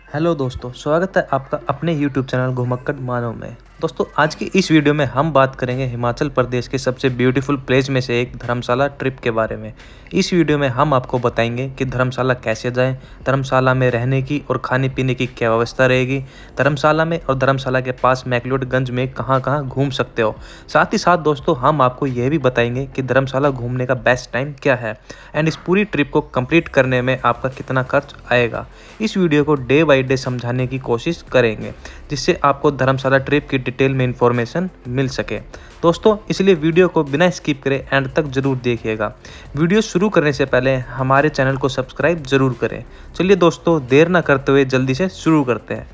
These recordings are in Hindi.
हेलो दोस्तों, स्वागत है आपका अपने YouTube चैनल घुमक्कड़ मानव में। दोस्तों, आज की इस वीडियो में हम बात करेंगे हिमाचल प्रदेश के सबसे ब्यूटीफुल प्लेस में से एक धर्मशाला ट्रिप के बारे में। इस वीडियो में हम आपको बताएंगे कि धर्मशाला कैसे जाएं, धर्मशाला में रहने की और खाने पीने की क्या व्यवस्था रहेगी, धर्मशाला में और धर्मशाला के पास मैक्लोडगंज में कहां कहां घूम सकते हो। साथ ही साथ दोस्तों, हम आपको यह भी बताएंगे कि धर्मशाला घूमने का बेस्ट टाइम क्या है एंड इस पूरी ट्रिप को कंप्लीट करने में आपका कितना खर्च आएगा। इस वीडियो को डे बाय डे समझाने की कोशिश करेंगे, जिससे आपको धर्मशाला ट्रिप की डिटेल में इंफॉर्मेशन मिल सके। दोस्तों, इसलिए वीडियो को बिना स्किप करे एंड तक जरूर देखिएगा। वीडियो शुरू करने से पहले हमारे चैनल को सब्सक्राइब जरूर करें। चलिए दोस्तों, देर ना करते हुए जल्दी से शुरू करते हैं।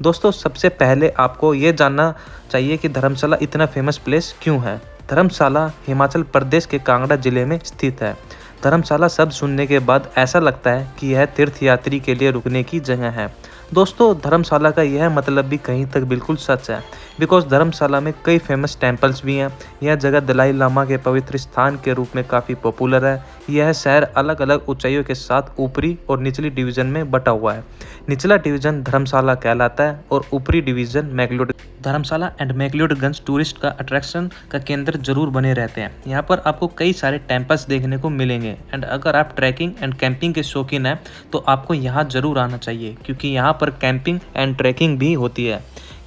दोस्तों, सबसे पहले आपको ये जानना चाहिए कि धर्मशाला इतना फेमस प्लेस क्यों है। धर्मशाला हिमाचल प्रदेश के कांगड़ा जिले में स्थित है। धर्मशाला शब्द सुनने के बाद ऐसा लगता है कि यह तीर्थयात्री के लिए रुकने की जगह है। दोस्तों, धर्मशाला का यह मतलब भी कहीं तक बिल्कुल सच है, बिकॉज धर्मशाला में कई फेमस टेम्पल्स भी हैं। यह जगह दलाई लामा के पवित्र स्थान के रूप में काफ़ी पॉपुलर है। यह शहर अलग अलग ऊंचाइयों के साथ ऊपरी और निचली डिवीजन में बटा हुआ है। निचला डिवीजन धर्मशाला कहलाता है और ऊपरी division McLeod. Dharamshala and McLeodganj tourist का अट्रैक्शन का केंद्र जरूर बने रहते हैं। यहाँ पर आपको कई सारे टेम्पल्स देखने को मिलेंगे एंड अगर आप ट्रैकिंग एंड कैंपिंग के शौकीन हैं तो आपको यहाँ जरूर आना चाहिए, क्योंकि यहाँ पर कैंपिंग एंड ट्रैकिंग भी होती है।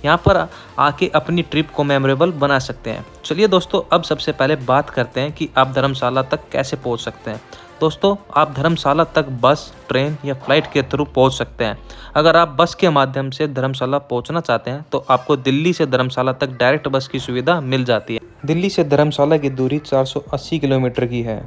यहाँ पर आके अपनी ट्रिप को मेमोरेबल बना सकते हैं। चलिए दोस्तों, अब सबसे पहले बात करते हैं कि आप धर्मशाला तक कैसे पहुँच सकते हैं। दोस्तों, आप धर्मशाला तक बस, ट्रेन या फ्लाइट के थ्रू पहुंच सकते हैं। अगर आप बस के माध्यम से धर्मशाला पहुंचना चाहते हैं तो आपको दिल्ली से धर्मशाला तक डायरेक्ट बस की सुविधा मिल जाती है। दिल्ली से धर्मशाला की दूरी 480 किलोमीटर की है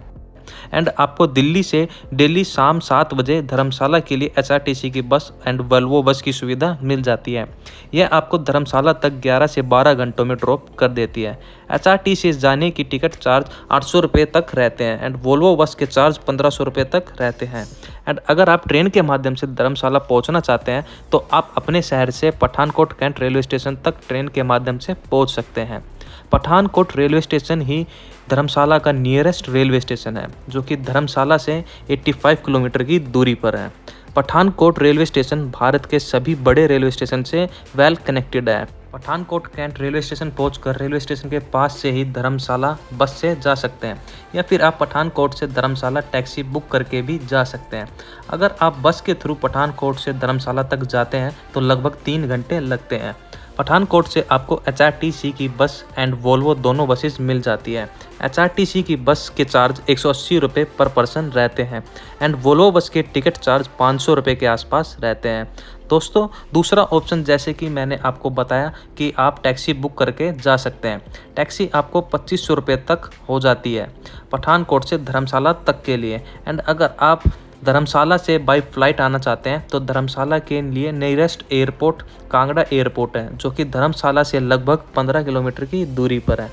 एंड आपको दिल्ली से डेली शाम 7 बजे धर्मशाला के लिए HRTC की बस एंड वल्वो बस की सुविधा मिल जाती है। यह आपको धर्मशाला तक 11 से 12 घंटों में ड्रॉप कर देती है। HRTC जाने की टिकट चार्ज 800 रुपये तक रहते हैं एंड वोल्वो बस के चार्ज 1500 रुपये तक रहते हैं। एंड अगर आप ट्रेन के माध्यम से धर्मशाला पहुंचना चाहते हैं तो आप अपने शहर से पठानकोट कैंट रेलवे स्टेशन तक ट्रेन के माध्यम से पहुंच सकते हैं। पठानकोट रेलवे स्टेशन ही धर्मशाला का नियरेस्ट रेलवे स्टेशन है, जो कि धर्मशाला से 85 किलोमीटर की दूरी पर है। पठानकोट रेलवे स्टेशन भारत के सभी बड़े रेलवे स्टेशन से वेल कनेक्टेड है। पठानकोट कैंट रेलवे स्टेशन पहुंचकर रेलवे स्टेशन के पास से ही धर्मशाला बस से जा सकते हैं, या फिर आप पठानकोट से धर्मशाला टैक्सी बुक करके भी जा सकते हैं। अगर आप बस के थ्रू पठानकोट से धर्मशाला तक जाते हैं तो लगभग 3 घंटे लगते हैं। पठानकोट से आपको HRTC की बस एंड वोल्वो दोनों बसेस मिल जाती है। HRTC की बस के चार्ज 180 रुपये पर पर्सन रहते हैं एंड वोल्वो बस के टिकट चार्ज 500 रुपये के आसपास रहते हैं। दोस्तों, दूसरा ऑप्शन जैसे कि मैंने आपको बताया कि आप टैक्सी बुक करके जा सकते हैं। टैक्सी आपको 2500 रुपये तक हो जाती है पठानकोट से धर्मशाला तक के लिए। एंड अगर आप धर्मशाला से बाई फ्लाइट आना चाहते हैं तो धर्मशाला के लिए नियरेस्ट एयरपोर्ट कांगड़ा एयरपोर्ट है, जो कि धर्मशाला से लगभग 15 किलोमीटर की दूरी पर है।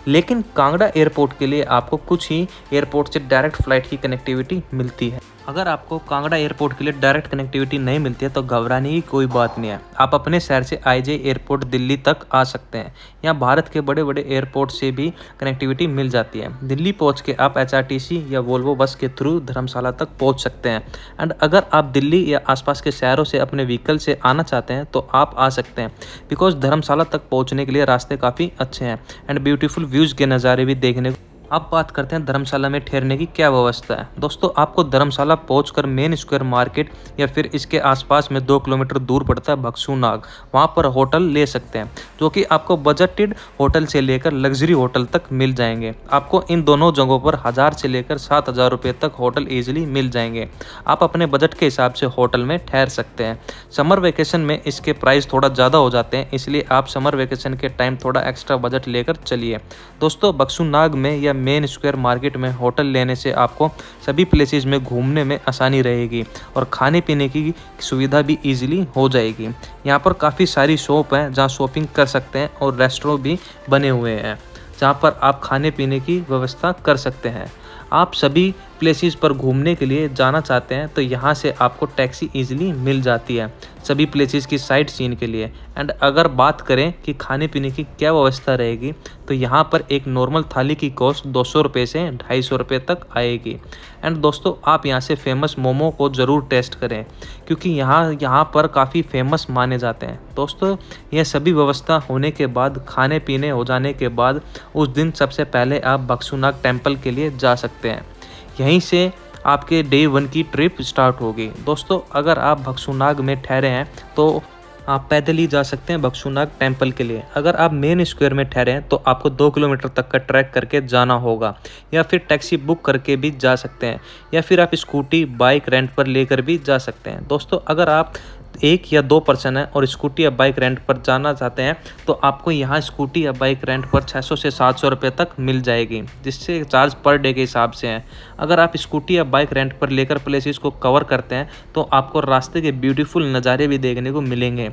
लेकिन कांगड़ा एयरपोर्ट के लिए आपको कुछ ही एयरपोर्ट से डायरेक्ट फ्लाइट की कनेक्टिविटी मिलती है। अगर आपको कांगड़ा एयरपोर्ट के लिए डायरेक्ट कनेक्टिविटी नहीं मिलती है तो घबराने की कोई बात नहीं है। आप अपने शहर से IJ एयरपोर्ट दिल्ली तक आ सकते हैं। यहाँ भारत के बड़े बड़े एयरपोर्ट से भी कनेक्टिविटी मिल जाती है। दिल्ली पहुँच के आप HRTC या वोल्वो बस के थ्रू धर्मशाला तक पहुँच सकते हैं। एंड अगर आप दिल्ली या आसपास के शहरों से अपने व्हीकल से आना चाहते हैं तो आप आ सकते हैं, बिकॉज धर्मशाला तक पहुँचने के लिए रास्ते काफ़ी अच्छे हैं एंड ब्यूटीफुल व्यूज़ के नज़ारे भी देखने को। अब बात करते हैं धर्मशाला में ठहरने की क्या व्यवस्था है। दोस्तों, आपको धर्मशाला पहुंचकर मेन स्क्वायर मार्केट या फिर इसके आसपास में 2 किलोमीटर दूर पड़ता है बक्सूनाग, वहां पर होटल ले सकते हैं, जो कि आपको बजटेड होटल से लेकर लग्जरी होटल तक मिल जाएंगे। आपको इन दोनों जगहों पर 1000 से लेकर 7000 रुपये तक होटल ईजिली मिल जाएंगे। आप अपने बजट के हिसाब से होटल में ठहर सकते हैं। समर वेकेशन में इसके प्राइस थोड़ा ज़्यादा हो जाते हैं, इसलिए आप समर वेकेशन के टाइम थोड़ा एक्स्ट्रा बजट लेकर चलिए। दोस्तों, बक्सूनाग में या मेन स्क्वायर मार्केट में होटल लेने से आपको सभी प्लेसेस में घूमने में आसानी रहेगी और खाने पीने की सुविधा भी इजीली हो जाएगी। यहाँ पर काफ़ी सारी शॉप हैं जहाँ शॉपिंग कर सकते हैं और रेस्टोरेंट भी बने हुए हैं जहाँ पर आप खाने पीने की व्यवस्था कर सकते हैं। आप सभी प्लेसेस पर घूमने के लिए जाना चाहते हैं तो यहाँ से आपको टैक्सी ईजिली मिल जाती है सभी प्लेसेस की साइट सीन के लिए। एंड अगर बात करें कि खाने पीने की क्या व्यवस्था रहेगी तो यहाँ पर एक नॉर्मल थाली की कॉस्ट 200 रुपये से 250 रुपये तक आएगी। एंड दोस्तों आप यहाँ से फेमस मोमो को ज़रूर टेस्ट करें क्योंकि यहाँ पर काफ़ी फेमस माने जाते हैं। दोस्तों यह सभी व्यवस्था होने के बाद, खाने पीने हो जाने के बाद, उस दिन सबसे पहले आप बक्सूनाग टेम्पल के लिए जा सकते हैं। यहीं से आपके डे 1 की ट्रिप स्टार्ट होगी। दोस्तों अगर आप बक्सूनाग में ठहरे हैं तो आप पैदल ही जा सकते हैं बक्सूनाग टेम्पल के लिए। अगर आप मेन स्क्वायर में ठहरे हैं तो आपको 2 किलोमीटर तक का ट्रैक करके जाना होगा, या फिर टैक्सी बुक करके भी जा सकते हैं, या फिर आप स्कूटी बाइक रेंट पर लेकर भी जा सकते हैं। दोस्तों अगर आप 1 या 2 पर्सन हैं और स्कूटी या बाइक रेंट पर जाना चाहते हैं तो आपको यहाँ स्कूटी या बाइक रेंट पर 600 से 700 रुपये तक मिल जाएगी, जिससे चार्ज पर डे के हिसाब से है। अगर आप स्कूटी या बाइक रेंट पर लेकर प्लेसेस को कवर करते हैं तो आपको रास्ते के ब्यूटीफुल नज़ारे भी देखने को मिलेंगे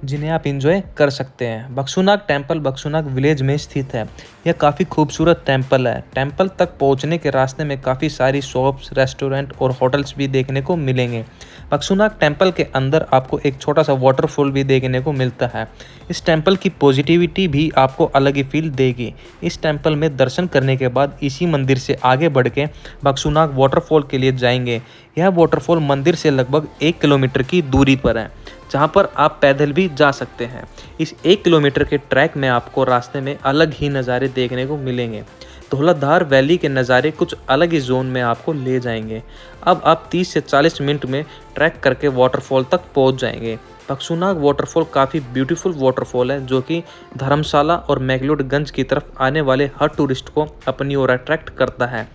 जिन्हें आप एंजॉय कर सकते हैं। बक्सूनाग टेम्पल बक्सूनाग विलेज में स्थित है। यह काफ़ी खूबसूरत टेम्पल है। टेम्पल तक पहुंचने के रास्ते में काफ़ी सारी शॉप्स, रेस्टोरेंट और होटल्स भी देखने को मिलेंगे। बक्सूनाग टेम्पल के अंदर आपको एक छोटा सा वाटरफॉल भी देखने को मिलता है। इस टेम्पल की पॉजिटिविटी भी आपको अलग ही फील देगी। इस टेम्पल में दर्शन करने के बाद इसी मंदिर से आगे बढ़ के बक्सूनाग वाटरफॉल के लिए जाएंगे। यह वाटरफॉल मंदिर से लगभग 1 किलोमीटर की दूरी पर है, जहाँ पर आप पैदल भी जा सकते हैं। इस 1 किलोमीटर के ट्रैक में आपको रास्ते में अलग ही नज़ारे देखने को मिलेंगे। धौलाधार वैली के नज़ारे कुछ अलग ही जोन में आपको ले जाएंगे। अब आप 30 से 40 मिनट में ट्रैक करके वाटरफॉल तक पहुंच जाएंगे। बक्सूनाग वाटरफॉल काफ़ी ब्यूटीफुल वाटरफॉल है जो कि धर्मशाला और मैक्लोडगंज की तरफ आने वाले हर टूरिस्ट को अपनी ओर अट्रैक्ट करता है।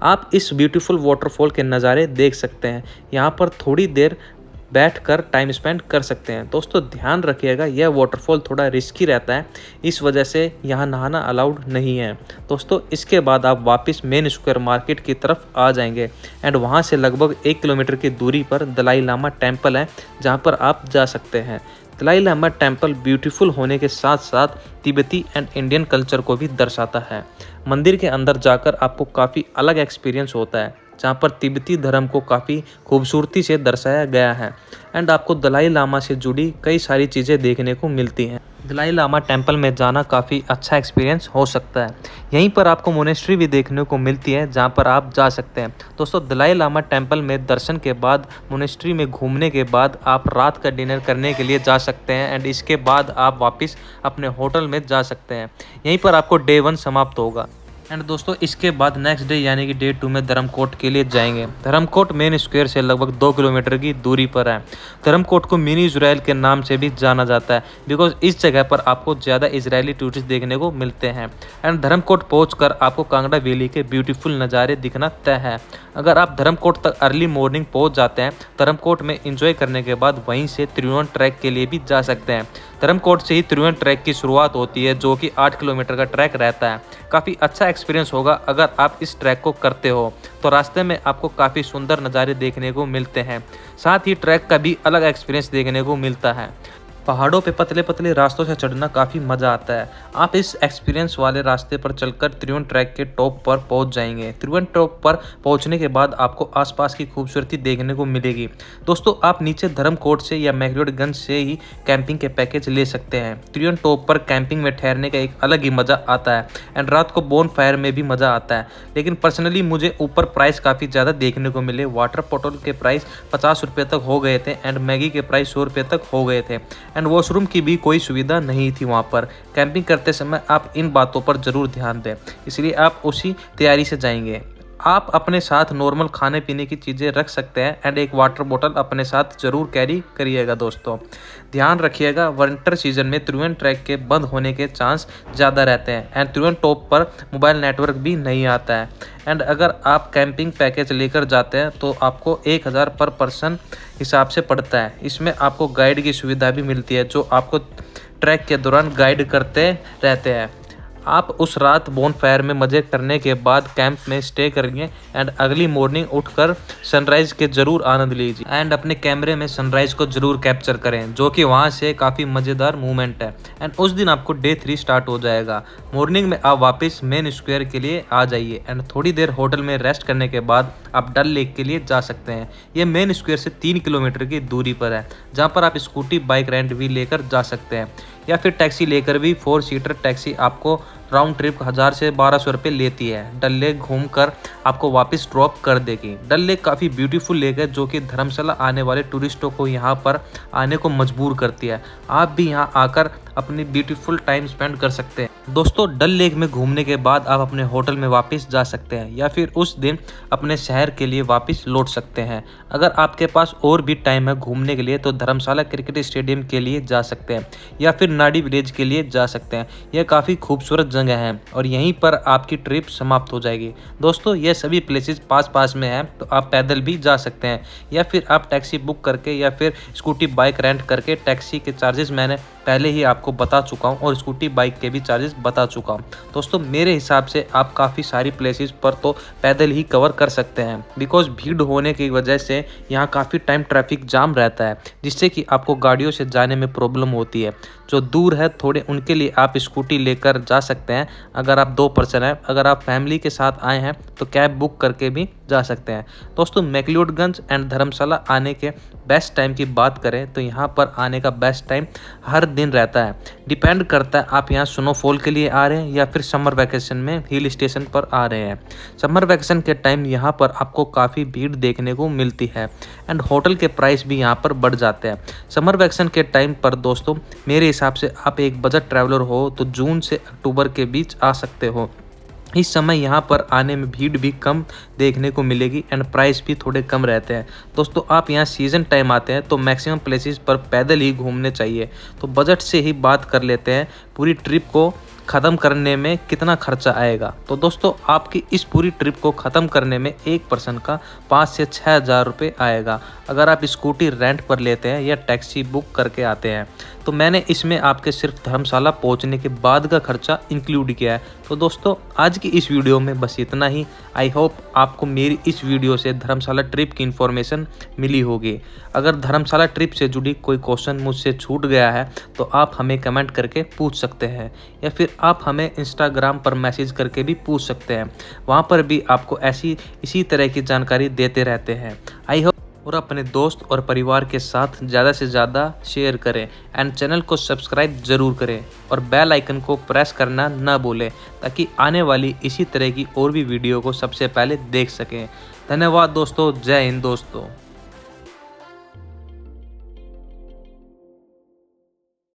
आप इस ब्यूटीफुल वाटरफॉल के नज़ारे देख सकते हैं। यहाँ पर थोड़ी देर बैठकर टाइम स्पेंड कर सकते हैं। दोस्तों ध्यान रखिएगा यह वाटरफॉल थोड़ा रिस्की रहता है, इस वजह से यहाँ नहाना अलाउड नहीं है। दोस्तों इसके बाद आप वापस मेन स्क्वायर मार्केट की तरफ आ जाएंगे एंड वहाँ से लगभग 1 किलोमीटर की दूरी पर दलाई लामा टेम्पल है, जहाँ पर आप जा सकते हैं। दलाई लामा टेम्पल ब्यूटीफुल होने के साथ साथ तिब्बती एंड इंडियन कल्चर को भी दर्शाता है। मंदिर के अंदर जाकर आपको काफ़ी अलग एक्सपीरियंस होता है, जहाँ पर तिब्बती धर्म को काफ़ी खूबसूरती से दर्शाया गया है एंड आपको दलाई लामा से जुड़ी कई सारी चीज़ें देखने को मिलती हैं। दलाई लामा टेम्पल में जाना काफ़ी अच्छा एक्सपीरियंस हो सकता है। यहीं पर आपको मोनेस्ट्री भी देखने को मिलती है जहाँ पर आप जा सकते हैं। दोस्तों दलाई लामा टेम्पल में दर्शन के बाद, मोनेस्ट्री में घूमने के बाद आप रात का डिनर करने के लिए जा सकते हैं एंड इसके बाद आप वापस अपने होटल में जा सकते हैं। यहीं पर आपको डे 1 समाप्त होगा। एंड दोस्तों इसके बाद नेक्स्ट डे यानी कि डे 2 में धर्मकोट के लिए जाएंगे। धर्मकोट मेन स्क्वायर से लगभग 2 किलोमीटर की दूरी पर है। धर्मकोट को मिनी इजराइल के नाम से भी जाना जाता है बिकॉज इस जगह पर आपको ज़्यादा इजरायली टूरिस्ट देखने को मिलते हैं। एंड धर्मकोट पहुंचकर आपको कांगड़ा वैली के ब्यूटीफुल नज़ारे दिखना तय है। अगर आप धर्मकोट तक अर्ली मॉर्निंग पहुँच जाते हैं, धर्मकोट में इंजॉय करने के बाद वहीं से त्रिवेणी ट्रैक के लिए भी जा सकते हैं। धर्मकोट से ही त्रिवेणी ट्रैक की शुरुआत होती है जो कि 8 किलोमीटर का ट्रैक रहता है। काफ़ी अच्छा एक्सपीरियंस होगा अगर आप इस ट्रैक को करते हो तो रास्ते में आपको काफ़ी सुंदर नज़ारे देखने को मिलते हैं। साथ ही ट्रैक का भी अलग एक्सपीरियंस देखने को मिलता है। पहाड़ों पे पतले पतले रास्तों से चढ़ना काफ़ी मज़ा आता है। आप इस एक्सपीरियंस वाले रास्ते पर चलकर त्रिवेणी ट्रैक के टॉप पर पहुंच जाएंगे। त्रिवेणी टॉप पर पहुंचने के बाद आपको आसपास की खूबसूरती देखने को मिलेगी। दोस्तों आप नीचे धर्मकोट से या मैक्लोडगंज से ही कैंपिंग के पैकेज ले सकते हैं। त्रिवेणी टॉप पर कैंपिंग में ठहरने का एक अलग ही मज़ा आता है एंड रात को बोन फायर में भी मज़ा आता है। लेकिन पर्सनली मुझे ऊपर प्राइस काफ़ी ज़्यादा देखने को मिले। वाटर बॉटल के प्राइस 50 रुपये तक हो गए थे एंड मैगी के प्राइस 100 रुपये तक हो गए थे एंड वॉशरूम की भी कोई सुविधा नहीं थी वहाँ पर। कैंपिंग करते समय आप इन बातों पर ज़रूर ध्यान दें, इसलिए आप उसी तैयारी से जाएंगे। आप अपने साथ नॉर्मल खाने पीने की चीज़ें रख सकते हैं एंड एक वाटर बोतल अपने साथ ज़रूर कैरी करिएगा। दोस्तों ध्यान रखिएगा विंटर सीजन में त्रिवेणी ट्रैक के बंद होने के चांस ज़्यादा रहते हैं एंड त्रिवेणी टॉप पर मोबाइल नेटवर्क भी नहीं आता है। एंड अगर आप कैंपिंग पैकेज लेकर जाते हैं तो आपको 1000 पर पर्सन हिसाब से पड़ता है। इसमें आपको गाइड की सुविधा भी मिलती है जो आपको ट्रैक के दौरान गाइड करते रहते हैं। आप उस रात बोनफायर में मज़े करने के बाद कैंप में स्टे करेंगे एंड अगली मॉर्निंग उठकर सनराइज़ के ज़रूर आनंद लीजिए एंड अपने कैमरे में सनराइज़ को ज़रूर कैप्चर करें, जो कि वहाँ से काफ़ी मज़ेदार मूवमेंट है। एंड उस दिन आपको डे 3 स्टार्ट हो जाएगा। मॉर्निंग में आप वापस मेन स्क्वायर के लिए आ जाइए एंड थोड़ी देर होटल में रेस्ट करने के बाद आप डल लेक के लिए जा सकते हैं। ये मेन स्क्वायर से 3 किलोमीटर की दूरी पर है, जहाँ पर आप स्कूटी बाइक रेंट भी लेकर जा सकते हैं या फिर टैक्सी लेकर भी। 4 सीटर टैक्सी आपको राउंड ट्रिप 1000 से 1200 रुपये लेती है। डल लेक घूमकर आपको वापस ड्रॉप कर देगी। डल लेक काफ़ी ब्यूटीफुल लेक है, जो कि धर्मशाला आने वाले टूरिस्टों को यहाँ पर आने को मजबूर करती है। आप भी यहाँ आकर अपनी ब्यूटीफुल टाइम स्पेंड कर सकते हैं। दोस्तों, डल लेक में घूमने के बाद आप अपने होटल में वापस जा सकते हैं या फिर उस दिन अपने शहर के लिए वापस लौट सकते हैं। अगर आपके पास और भी टाइम है घूमने के लिए तो धर्मशाला क्रिकेट स्टेडियम के लिए जा सकते हैं या फिर नाडी विलेज के लिए जा सकते हैं। यह काफ़ी खूबसूरत जगह है और यहीं पर आपकी ट्रिप समाप्त हो जाएगी। दोस्तों, ये सभी प्लेसेस पास में हैं, तो आप पैदल भी जा सकते हैं या फिर आप टैक्सी बुक करके या फिर स्कूटी बाइक रेंट करके। टैक्सी के चार्जेस मैंने पहले ही आपको बता चुका हूं और स्कूटी बाइक के भी चार्जेस बता चुका हूं। दोस्तों, मेरे हिसाब से आप काफ़ी सारी प्लेसेस पर तो पैदल ही कवर कर सकते हैं, बिकॉज भीड़ होने की वजह से यहाँ काफ़ी टाइम ट्रैफिक जाम रहता है, जिससे कि आपको गाड़ियों से जाने में प्रॉब्लम होती है। जो दूर है थोड़े, उनके लिए आप स्कूटी लेकर जा सकते हैं अगर आप 2 पर्सन हैं। अगर आप फैमिली के साथ आए हैं तो कैब बुक करके भी जा सकते हैं। दोस्तों, मैक्लोडगंज एंड धर्मशाला आने के बेस्ट टाइम की बात करें तो यहाँ पर आने का बेस्ट टाइम हर दिन रहता है। डिपेंड करता है आप यहाँ स्नोफॉल के लिए आ रहे हैं या फिर समर वैकेशन में हिल स्टेशन पर आ रहे हैं। समर वैकेशन के टाइम यहाँ पर आपको काफ़ी भीड़ देखने को मिलती है एंड होटल के प्राइस भी यहाँ पर बढ़ जाते हैं। समर वैकेशन के टाइम पर दोस्तों, मेरे हिसाब से आप एक बजट ट्रैवलर हो तो जून से अक्टूबर के बीच आ सकते हो। इस समय यहाँ पर आने में भीड़ भी कम देखने को मिलेगी एंड प्राइस भी थोड़े कम रहते हैं। दोस्तों, आप यहाँ सीज़न टाइम आते हैं तो मैक्सिमम प्लेसेस पर पैदल ही घूमने चाहिए। तो बजट से ही बात कर लेते हैं, पूरी ट्रिप को ख़त्म करने में कितना खर्चा आएगा। तो दोस्तों, आपकी इस पूरी ट्रिप को ख़त्म करने में एक पर्सन का 5 से 6000 रुपये आएगा, अगर आप स्कूटी रेंट पर लेते हैं या टैक्सी बुक करके आते हैं। तो मैंने इसमें आपके सिर्फ धर्मशाला पहुंचने के बाद का खर्चा इंक्लूड किया है। तो दोस्तों, आज की इस वीडियो में बस इतना ही। आई होप आपको मेरी इस वीडियो से धर्मशाला ट्रिप की इन्फॉर्मेशन मिली होगी। अगर धर्मशाला ट्रिप से जुड़ी कोई क्वेश्चन मुझसे छूट गया है तो आप हमें कमेंट करके पूछ सकते हैं या फिर आप हमें इंस्टाग्राम पर मैसेज करके भी पूछ सकते हैं। वहाँ पर भी आपको इसी तरह की जानकारी देते रहते हैं। आई होप और अपने दोस्त और परिवार के साथ ज़्यादा से ज़्यादा शेयर करें एंड चैनल को सब्सक्राइब ज़रूर करें और बेल आइकन को प्रेस करना ना भूलें, ताकि आने वाली इसी तरह की और भी वीडियो को सबसे पहले देख सकें। धन्यवाद दोस्तों। जय हिंद दोस्तों।